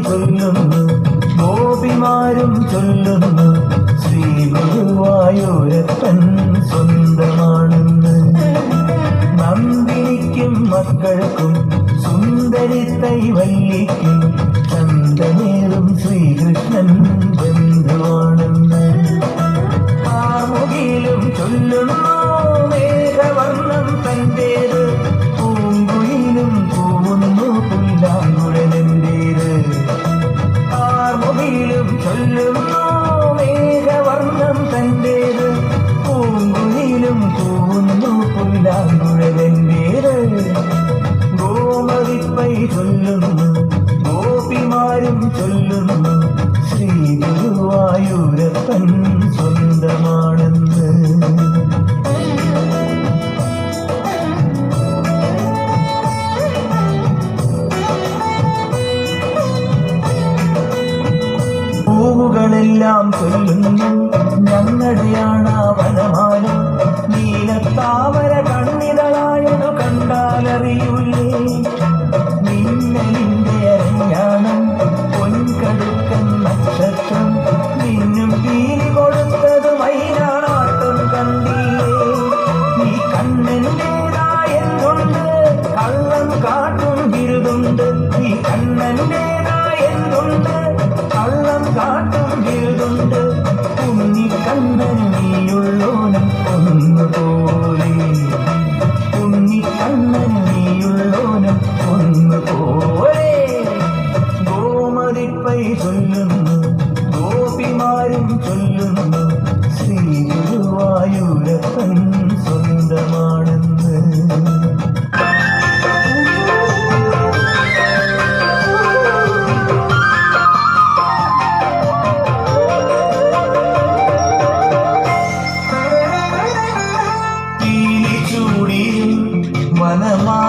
ചൊല്ലുന്നു, ഗോപിമാരും ചൊല്ലുന്നു, ശ്രീ ഗുരുവായൂരപ്പൻ സ്വന്തമാണെന്ന്. നന്ദിനിക്കും മക്കൾക്കും സുന്ദരി തൈവല്ലിക്കും ചന്തമേറും ശ്രീകൃഷ്ണൻ ബന്ധുവാണെന്ന്. ആമുഖിയിലും ചൊല്ലുന്നു മേഘവർണ്ണം തന്റേത്, പൂങ്കുയിലും പൂവുന്നു പുല്ലാങ്കുഴലെന്റേത്. ആമുഖിയിലും ചൊല്ലുന്നു മേഘവർണ്ണം തന്റേത്, പൂങ്കുയിലും പൂവുന്നു പുല്ലാങ്കുഴലെന്റേത്. ഗോമതിപ്പൈ ചൊല്ലുന്നു, ഗോപിമാരും ചൊല്ലുന്നു, ശ്രീ ഗുരുവായൂരപ്പൻ സ്വന്തമാണെന്ന്. പൂവുകളെല്ലാം ചൊല്ലുന്നു ഞങ്ങളുടെയാണ് വനമാല, നീലത്താമര കണ്ണിതളായതു കണ്ടാലറിയൂലേ. മിന്നലിന്റെ അരഞ്ഞാണം പൊൻകടുക്കൻ നക്ഷത്രം, നിന്നും പീലി കൊടുത്തത് മൈനാട്ടം കണ്ടില്ലേ. നീ കണ്ണന്റേതായെന്നുണ്ട് കള്ളം കാട്ടും ബിരുദുണ്ട്, നീ കണ്ണന്റേതായെന്നുണ്ട് കള്ളം കാട്ടും ബിരുദുണ്ട്. ഉണ്ണിക്കണ്ണൻ നീയുള്ളോനും ഒന്നുപോലെ, ഉണ്ണിക്കണ്ണൻ നീയുള്ളോനും ഒന്നുപോലെ. ഗോമതിപ്പൈ ചൊല്ലുന്നു, ഗോപിമാരും ചൊല്ലുന്നു, ശ്രീ ഗുരുവായൂരപ്പൻ സ്വന്തമാണെന്ന്. വനമാ